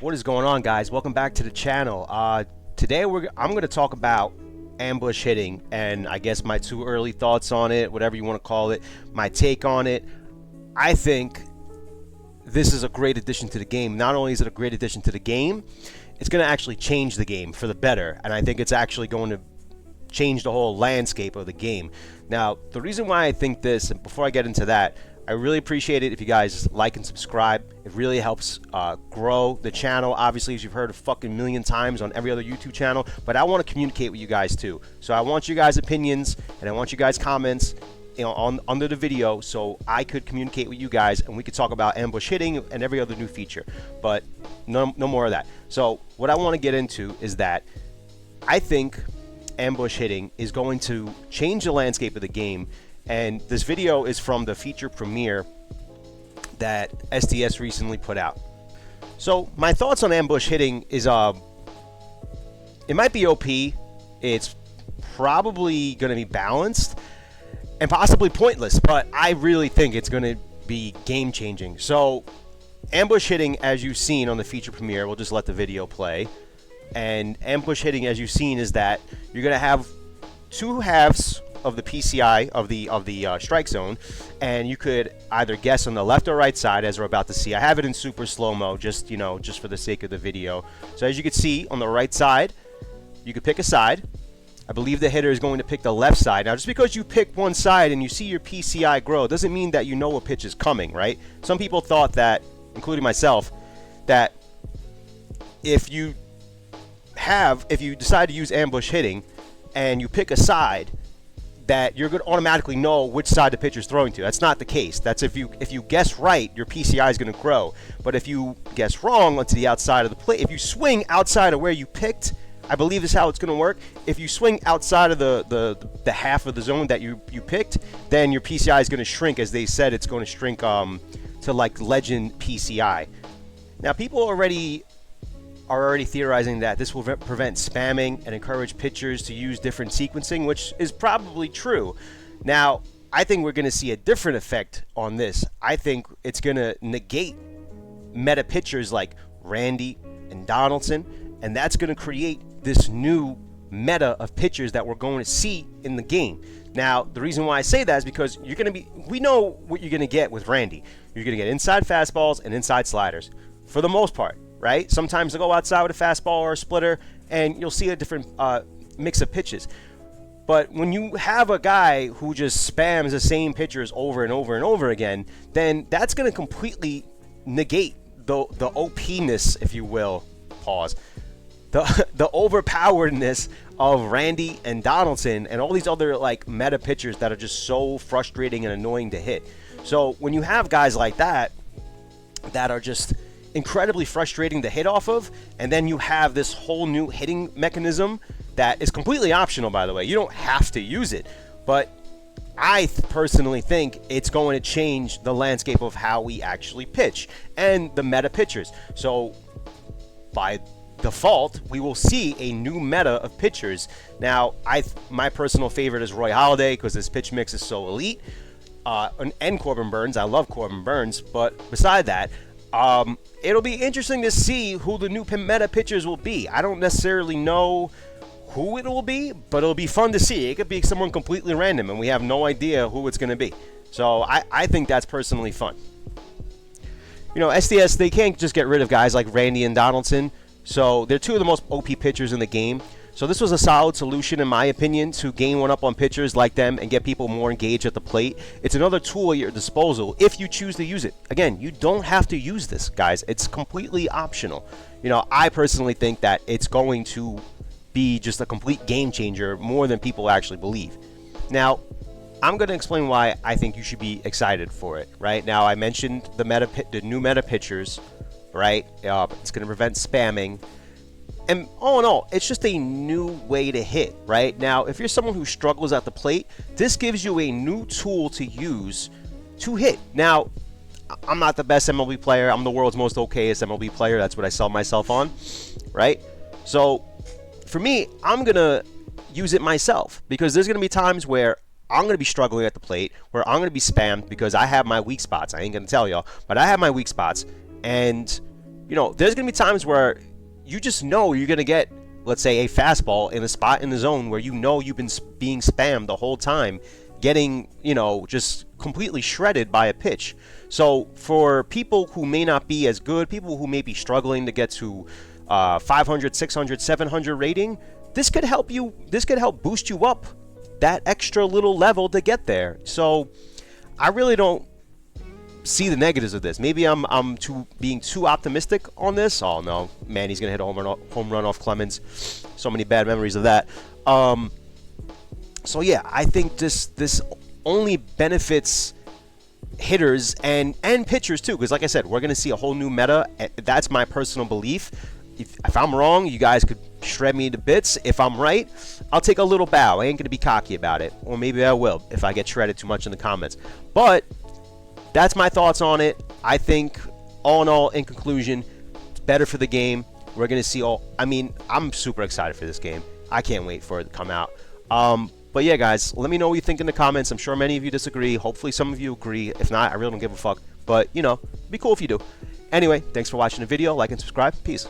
What is going on, guys? Welcome back to the channel. Today I'm going to talk about ambush hitting, and I guess my two early thoughts on it, whatever you want to call it, my take on it. I think this is a great addition to the game. Not only is it a great addition to the game, it's going to actually change the game for the better, and I think it's actually going to change the whole landscape of the game. Now, the reason why I think this, and before I get into that, I really appreciate it if you guys like and subscribe. It really helps grow the channel. Obviously, as you've heard a fucking million times on every other YouTube channel, but I want to communicate with you guys too. So I want you guys' opinions and I want you guys' comments, you know, under the video, so I could communicate with you guys and we could talk about ambush hitting and every other new feature. But no more of that. So what I want to get into is that I think ambush hitting is going to change the landscape of the game. And this video is from the feature premiere that STS recently put out. So my thoughts on ambush hitting is it might be OP, it's probably going to be balanced and possibly pointless, but I really think it's going to be game changing. So ambush hitting, as you've seen on the feature premiere, we'll just let the video play. And ambush hitting, as you've seen, is that you're going to have two halves of the PCI of the strike zone, and you could either guess on the left or right side, as we're about to see. I have it in super slow-mo, just for the sake of the video. So as you can see, on the right side, you could pick a side. I believe the hitter is going to pick the left side. Now, just because you pick one side and you see your PCI grow doesn't mean that you know a pitch is coming, right? Some people thought that, including myself, that if you decide to use ambush hitting and you pick a side, that you're going to automatically know which side the pitcher's throwing to. That's not the case. That's if you guess right, your PCI is going to grow. But if you guess wrong onto the outside of the plate, if you swing outside of where you picked, I believe this is how it's going to work. If you swing outside of the half of the zone that you picked, then your PCI is going to shrink. As they said, it's going to shrink to like legend PCI. Now, people are already theorizing that this will prevent spamming and encourage pitchers to use different sequencing, which is probably true. Now, I think we're going to see a different effect on this. I think it's going to negate meta pitchers like Randy and Donaldson, and that's going to create this new meta of pitchers that we're going to see in the game. Now, the reason why I say that is because we know what you're going to get with Randy. You're going to get inside fastballs and inside sliders for the most part. Right? Sometimes they'll go outside with a fastball or a splitter, and you'll see a different mix of pitches. But when you have a guy who just spams the same pitchers over and over and over again, then that's going to completely negate the OP-ness, if you will, pause, the overpoweredness of Randy and Donaldson and all these other like meta pitchers that are just so frustrating and annoying to hit. So when you have guys like that are just incredibly frustrating to hit off of, and then you have this whole new hitting mechanism that is completely optional, by the way. You don't have to use it, but I personally think it's going to change the landscape of how we actually pitch and the meta pitchers. So by default, we will see a new meta of pitchers. Now, my personal favorite is Roy Halladay because his pitch mix is so elite, and Corbin Burns. I love Corbin Burns, but beside that, it'll be interesting to see who the new meta pitchers will be. I don't necessarily know who it will be, but it'll be fun to see. It could be someone completely random, and we have no idea who it's going to be. So I think that's personally fun. You know, STS, they can't just get rid of guys like Randy and Donaldson. So they're two of the most OP pitchers in the game. So this was a solid solution, in my opinion, to gain one up on pitchers like them and get people more engaged at the plate. It's another tool at your disposal if you choose to use it. Again, you don't have to use this, guys. It's completely optional. You know, I personally think that it's going to be just a complete game changer, more than people actually believe. Now, I'm going to explain why I think you should be excited for it. Right now, I mentioned the new meta pitchers. Right, it's going to prevent spamming. And all in all, it's just a new way to hit, right? Now, if you're someone who struggles at the plate, this gives you a new tool to use to hit. Now, I'm not the best MLB player. I'm the world's most okayest MLB player. That's what I sell myself on, right? So, for me, I'm going to use it myself because there's going to be times where I'm going to be struggling at the plate, where I'm going to be spammed because I have my weak spots. I ain't going to tell y'all, but I have my weak spots. And there's going to be times where you just know you're going to get, let's say, a fastball in a spot in the zone where you've been being spammed the whole time, getting, just completely shredded by a pitch. So for people who may not be as good, people who may be struggling to get to 500, 600, 700 rating, this could help you. This could help boost you up that extra little level to get there. So I really don't see the negatives of this. Maybe I'm being too optimistic on this. Oh no, man, he's gonna hit a home run off Clemens. So many bad memories of that. So yeah, I think this only benefits hitters and pitchers too, because like I said, we're gonna see a whole new meta. That's my personal belief. If I'm wrong, you guys could shred me to bits. If I'm right, I'll take a little bow. I ain't gonna be cocky about it, or maybe I will if I get shredded too much in the comments. But that's my thoughts on it. I think, all in all, in conclusion, it's better for the game. We're gonna see I'm super excited for this game. I can't wait for it to come out. But yeah, guys, let me know what you think in the comments. I'm sure many of you disagree. Hopefully some of you agree. If not, I really don't give a fuck. But, it'd be cool if you do. Anyway, thanks for watching the video. Like and subscribe. Peace.